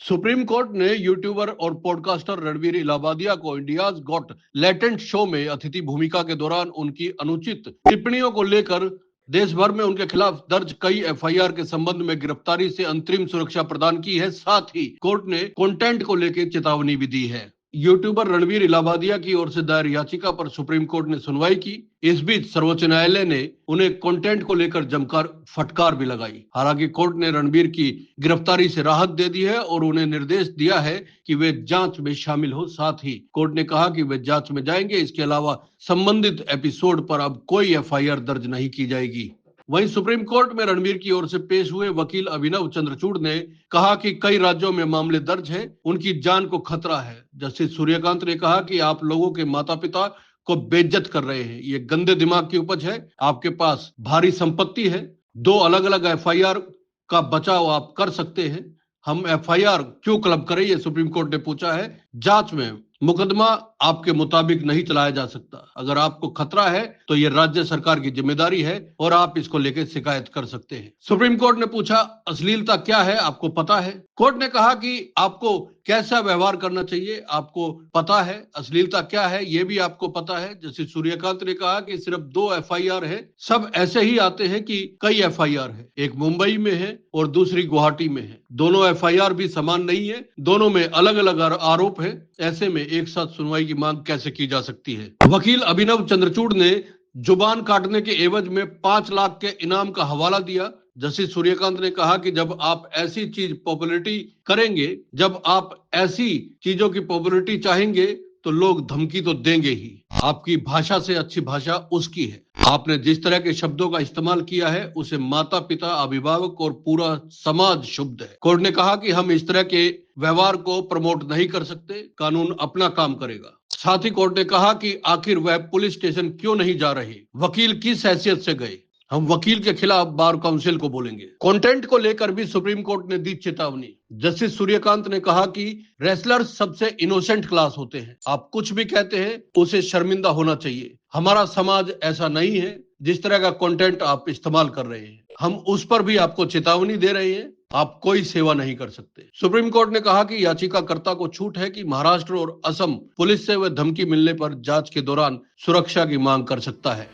Supreme court ने YouTuber और podcaster Ranveer Allahbadia को इंडियाज गॉट लेटेंट शो में अतिथि भूमिका के दौरान उनकी अनुचित टिप्पणियों को लेकर देश भर में उनके खिलाफ दर्ज कई एफआईआर के संबंध में गिरफ्तारी से अंतरिम सुरक्षा प्रदान की है। साथ ही कोर्ट ने कंटेंट को लेकर चेतावनी भी दी है। यूट्यूबर रणवीर इलाहाबादिया की ओर से दायर याचिका पर सुप्रीम कोर्ट ने सुनवाई की। इस बीच सर्वोच्च न्यायालय ने उन्हें कंटेंट को लेकर जमकर फटकार भी लगाई। हालांकि कोर्ट ने रणवीर की गिरफ्तारी से राहत दे दी है और उन्हें निर्देश दिया है कि वे जांच में शामिल हो। साथ ही कोर्ट ने कहा कि वे जांच में जाएंगे। इसके अलावा संबंधित एपिसोड पर अब कोई एफआईआर दर्ज नहीं की जाएगी। वहीं सुप्रीम कोर्ट में रणवीर की ओर से पेश हुए वकील अभिनव चंद्रचूड़ ने कहा कि कई राज्यों में मामले दर्ज हैं, उनकी जान को खतरा है। जस्टिस सूर्यकांत ने कहा कि आप लोगों के माता पिता को बेइज्जत कर रहे हैं, ये गंदे दिमाग की उपज है। आपके पास भारी संपत्ति है, 2 अलग अलग एफआईआर का बचाव आप कर सकते हैं। हम एफआईआर क्यों क्लब करें, ये सुप्रीम कोर्ट ने पूछा है। जांच में मुकदमा आपके मुताबिक नहीं चलाया जा सकता। अगर आपको खतरा है तो ये राज्य सरकार की जिम्मेदारी है और आप इसको लेकर शिकायत कर सकते हैं। सुप्रीम कोर्ट ने पूछा, अश्लीलता क्या है, आपको पता है? कोर्ट ने कहा कि आपको कैसा व्यवहार करना चाहिए आपको पता है, अश्लीलता क्या है ये भी आपको पता है। जैसे सूर्यकांत ने कहा कि सिर्फ 2 एफआईआर है, सब ऐसे ही आते हैं कि कई एफआईआर है, एक मुंबई में है और दूसरी गुवाहाटी में है। दोनों एफआईआर भी समान नहीं है, दोनों में अलग अलग आरोप है। ऐसे में एक साथ सुनवाई की मांग कैसे की जा सकती है? वकील अभिनव चंद्रचूड़ ने जुबान काटने के एवज में 5 लाख के इनाम का हवाला दिया। जस्टिस सूर्यकांत ने कहा कि जब आप ऐसी चीज पॉपुलरिटी करेंगे, जब आप ऐसी चीजों की पॉपुलरिटी चाहेंगे तो लोग धमकी तो देंगे ही। आपकी भाषा से अच्छी भाषा उसकी है। आपने जिस तरह के शब्दों का इस्तेमाल किया है उसे माता पिता, अभिभावक और पूरा समाज शुद्ध है। कोर्ट ने कहा कि हम इस तरह के व्यवहार को प्रमोट नहीं कर सकते, कानून अपना काम करेगा। साथ ही कोर्ट ने कहा कि आखिर वह पुलिस स्टेशन क्यों नहीं जा रहे, वकील किस हैसियत से गए। हम वकील के खिलाफ बार काउंसिल को बोलेंगे। कंटेंट को लेकर भी सुप्रीम कोर्ट ने दी चेतावनी। जस्टिस सूर्यकांत ने कहा कि रेसलर्स सबसे इनोसेंट क्लास होते हैं, आप कुछ भी कहते हैं उसे शर्मिंदा होना चाहिए। हमारा समाज ऐसा नहीं है। जिस तरह का कंटेंट आप इस्तेमाल कर रहे हैं, हम उस पर भी आपको चेतावनी दे रहे हैं, आप कोई सेवा नहीं कर सकते। सुप्रीम कोर्ट ने कहा कि याचिकाकर्ता को छूट है कि महाराष्ट्र और असम पुलिस से वह धमकी मिलने पर जांच के दौरान सुरक्षा की मांग कर सकता है।